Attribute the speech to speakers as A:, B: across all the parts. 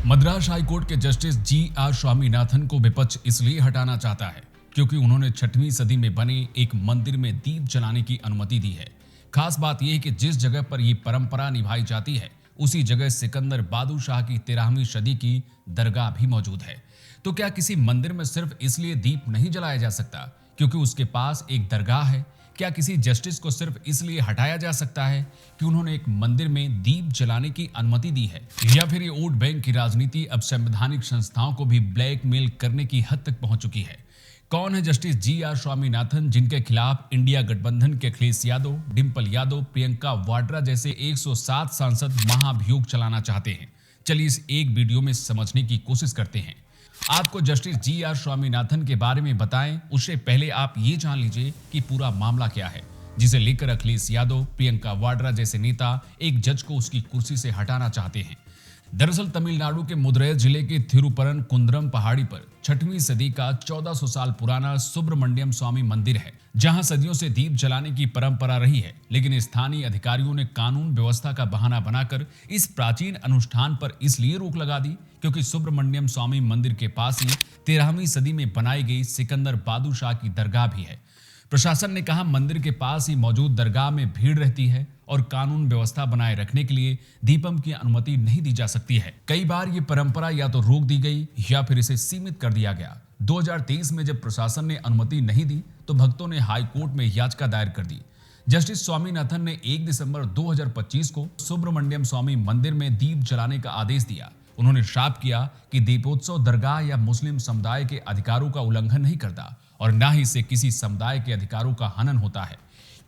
A: Madras high court के justice G R Swaminathan को विपक्ष इसलिए हटाना चाहता है क्योंकि उन्होंने 6वीं सदी में बने एक मंदिर में दीप जलाने की अनुमति दी है। खास बात यह है कि जिस जगह पर यह परंपरा निभाई जाती है उसी जगह सिकंदर बादशाह की 13वीं सदी की दरगाह भी मौजूद है। तो क्या किसी मंदिर में सिर्फ इसलिए दीप नहीं जलाया जा सकता क्योंकि उसके पास एक दरगाह है? क्या किसी जस्टिस को सिर्फ इसलिए हटाया जा सकता है कि उन्होंने एक मंदिर में दीप जलाने की अनुमति दी है? या फिर ये वोट बैंक की राजनीति अब संवैधानिक संस्थाओं को भी ब्लैकमेल करने की हद तक पहुंच चुकी है? कौन है जस्टिस जी आर स्वामीनाथन, जिनके खिलाफ इंडिया गठबंधन के अखिलेश यादव, डिंपल यादव, प्रियंका वाड्रा जैसे 107 सांसद महाभियोग चलाना चाहते हैं? चलिए इस एक वीडियो में समझने की कोशिश करते हैं। आपको जस्टिस जी आर स्वामीनाथन के बारे में बताएं उससे पहले आप ये जान लीजिए कि पूरा मामला क्या है, जिसे लेकर अखिलेश यादव, प्रियंका वाड्रा जैसे नेता एक जज को उसकी कुर्सी से हटाना चाहते हैं। दरअसल तमिलनाडु के मदुरै जिले के थिरुपरन कुंद्रम पहाड़ी पर 6वीं सदी का 1400 साल पुराना सुब्रमण्यम स्वामी मंदिर है, जहां सदियों से दीप जलाने की परंपरा रही है। लेकिन स्थानीय अधिकारियों ने कानून व्यवस्था का बहाना बनाकर इस प्राचीन अनुष्ठान पर इसलिए रोक लगा दी क्योंकि सुब्रमण्यम स्वामी मंदिर के पास ही 13वीं सदी में बनाई गई सिकंदर बादशाह की दरगाह भी है। प्रशासन ने कहा मंदिर के पास ही मौजूद दरगाह में भीड़ रहती है और कानून व्यवस्था बनाए रखने के लिए दीपम की अनुमति नहीं दी जा सकती है। कई बार ये परंपरा या तो रोक दी गई या फिर इसे सीमित कर दिया गया। 2023 में जब प्रशासन ने अनुमति नहीं दी तो भक्तों ने हाई कोर्ट में याचिका दायर कर दी। जस्टिस स्वामीनाथन ने 1 दिसंबर 2025 को सुब्रमण्यम स्वामी मंदिर में दीप जलाने का आदेश दिया। उन्होंने साफ किया कि दीपोत्सव दरगाह या मुस्लिम समुदाय के अधिकारों का उल्लंघन नहीं करता और न ही इससे किसी समुदाय के अधिकारों का हनन होता है।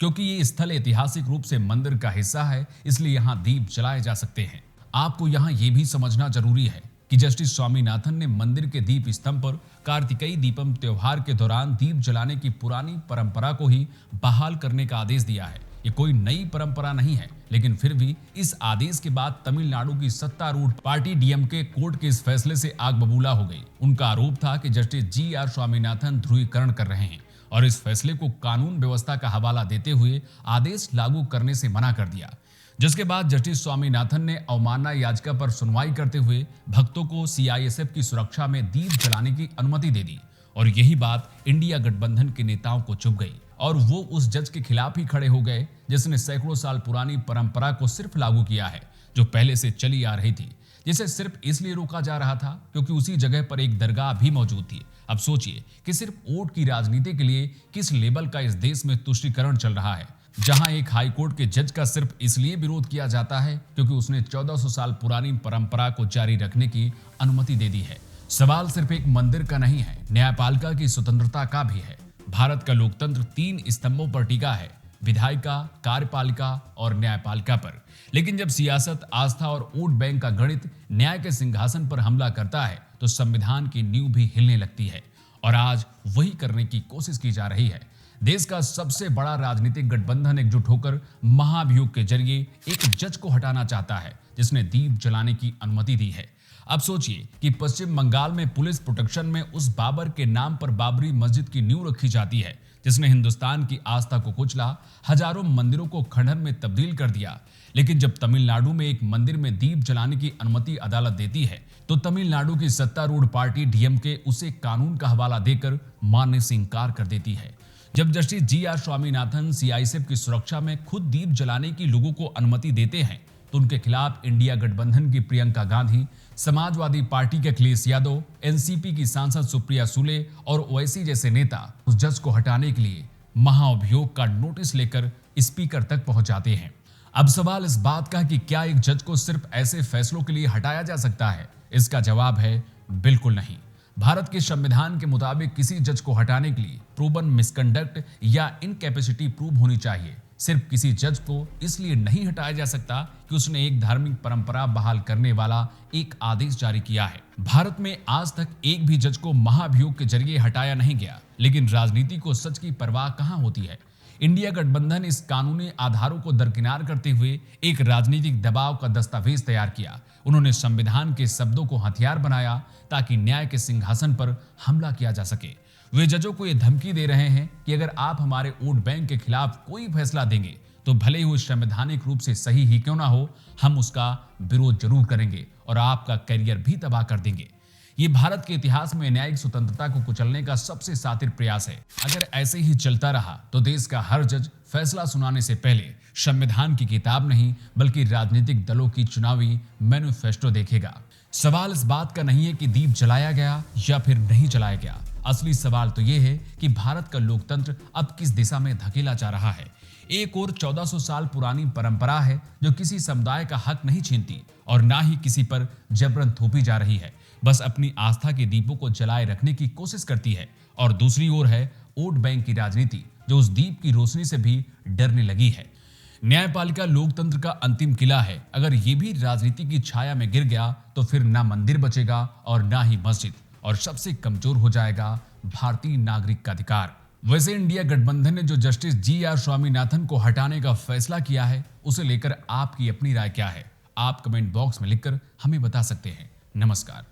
A: क्योंकि ये स्थल ऐतिहासिक रूप से मंदिर का हिस्सा है, इसलिए यहाँ दीप जलाए जा सकते हैं। आपको यहाँ ये भी समझना जरूरी है कि जस्टिस स्वामीनाथन ने मंदिर के दीप स्तंभ पर कार्तिकेय दीपम त्योहार के दौरान दीप जलाने की पुरानी परंपरा को ही बहाल करने का आदेश दिया है। ये कोई नई परंपरा नहीं है, लेकिन फिर भी इस आदेश के बाद तमिलनाडु की सत्तारूढ़ पार्टी डीएमके कोर्ट के इस फैसले से आग बबूला हो गई। उनका आरोप था कि जस्टिस जी आर स्वामीनाथन ध्रुवीकरण कर रहे हैं और इस फैसले को कानून व्यवस्था का हवाला देते हुए आदेश लागू करने से मना कर दिया। जिसके बाद जस्टिस स्वामीनाथन ने अवमानना याचिका पर सुनवाई करते हुए भक्तों को सीआईएसएफ की सुरक्षा में दीप जलाने की अनुमति दे दी और यही बात इंडिया गठबंधन के नेताओं को चुभ गई और वो उस जज के खिलाफ ही खड़े हो गए जिसने सैकड़ों साल पुरानी परंपरा को सिर्फ लागू किया है जो पहले से चली आ रही थी, जिसे सिर्फ इसलिए रोका जा रहा था क्योंकि उसी जगह पर एक दरगाह भी मौजूद थी। अब सोचिए कि सिर्फ वोट की राजनीति के लिए किस लेवल का इस देश में तुष्टीकरण चल रहा है, जहां एक हाईकोर्ट के जज का सिर्फ इसलिए विरोध किया जाता है क्योंकि उसने 1400 साल पुरानी परंपरा को जारी रखने की अनुमति दे दी है। सवाल सिर्फ एक मंदिर का नहीं है, न्यायपालिका की स्वतंत्रता का भी है। भारत का लोकतंत्र 3 स्तंभों पर टिका है, विधायिका, कार्यपालिका और न्यायपालिका पर। लेकिन जब सियासत, आस्था और वोट बैंक का गणित न्याय के सिंहासन पर हमला करता है तो संविधान की नींव भी हिलने लगती है और आज वही करने की कोशिश की जा रही है। देश का सबसे बड़ा राजनीतिक गठबंधन एकजुट होकर महाभियोग के जरिए एक जज को हटाना चाहता है जिसने दीप जलाने की अनुमति दी है। अब सोचिए कि पश्चिम बंगाल में पुलिस प्रोटेक्शन में उस बाबर के नाम पर बाबरी मस्जिद की नींव रखी जाती है जिसने हिंदुस्तान की आस्था को कुचला, हजारों मंदिरों को खंडहर में तब्दील कर दिया। लेकिन जब तमिलनाडु में एक मंदिर में दीप जलाने की अनुमति अदालत देती है तो तमिलनाडु की सत्तारूढ़ पार्टी डीएमके उसे कानून का हवाला देकर मानने से इंकार कर देती है। जब justice G R Swaminathan CISF की सुरक्षा में खुद दीप जलाने की लोगों को अनुमति देते हैं तो उनके खिलाफ इंडिया गठबंधन की प्रियंका गांधी, समाजवादी पार्टी के अखिलेश यादव, एनसीपी की सांसद सुप्रिया सुले और ओवैसी जैसे नेता उस जज को हटाने के लिए महाअभियोग का नोटिस लेकर स्पीकर तक पहुंच जाते हैं। अब सवाल इस बात का कि क्या एक जज को सिर्फ ऐसे फैसलों के लिए हटाया जा सकता है? इसका जवाब है बिल्कुल नहीं। भारत के संविधान के मुताबिक किसी जज को हटाने के लिए प्रूवन मिसकंडक्ट या इनकैपेसिटी प्रूव होनी चाहिए। सिर्फ किसी जज को इसलिए नहीं हटाया जा सकता कि उसने एक धार्मिक परंपरा बहाल करने वाला एक आदेश जारी किया है। भारत में आज तक एक भी जज को महाभियोग के जरिए हटाया नहीं गया, लेकिन राजनीति को सच की परवाह कहां होती है। इंडिया गठबंधन इस कानूनी आधारों को दरकिनार करते हुए एक राजनीतिक दबाव का दस्तावेज तैयार किया। उन्होंने संविधान के शब्दों को हथियार बनाया ताकि न्याय के सिंहासन पर हमला किया जा सके। वे जजों को यह धमकी दे रहे हैं कि अगर आप हमारे वोट बैंक के खिलाफ कोई फैसला देंगे तो भले ही वो संवैधानिक रूप से सही ही क्यों ना हो, हम उसका विरोध जरूर करेंगे और आपका करियर भी तबाह कर देंगे। ये भारत के इतिहास में न्यायिक स्वतंत्रता को कुचलने का सबसे सातिर प्रयास है। अगर ऐसे ही चलता रहा तो देश का हर जज फैसला सुनाने से पहले संविधान की किताब नहीं बल्कि राजनीतिक दलों की चुनावी मैनिफेस्टो देखेगा। सवाल इस बात का नहीं है कि दीप जलाया गया या फिर नहीं जलाया गया। असली सवाल तो यह है कि भारत का लोकतंत्र अब किस दिशा में धकेला जा रहा है। एक और 1400 साल पुरानी परंपरा है जो किसी समुदाय का हक नहीं छीनती और ना ही किसी पर जबरन थोपी जा रही है, बस अपनी आस्था के दीपों को जलाए रखने की कोशिश करती है। और दूसरी ओर है वोट बैंक की राजनीति जो उस दीप की रोशनी से भी डरने लगी है। न्यायपालिका लोकतंत्र का अंतिम किला है। अगर ये भी राजनीति की छाया में गिर गया तो फिर ना मंदिर बचेगा और ना ही मस्जिद, और सबसे कमजोर हो जाएगा भारतीय नागरिक का अधिकार। वैसे इंडिया गठबंधन ने जो जस्टिस जी.आर. स्वामीनाथन को हटाने का फैसला किया है, उसे लेकर आपकी अपनी राय क्या है? आप कमेंट बॉक्स में लिखकर हमें बता सकते हैं। नमस्कार।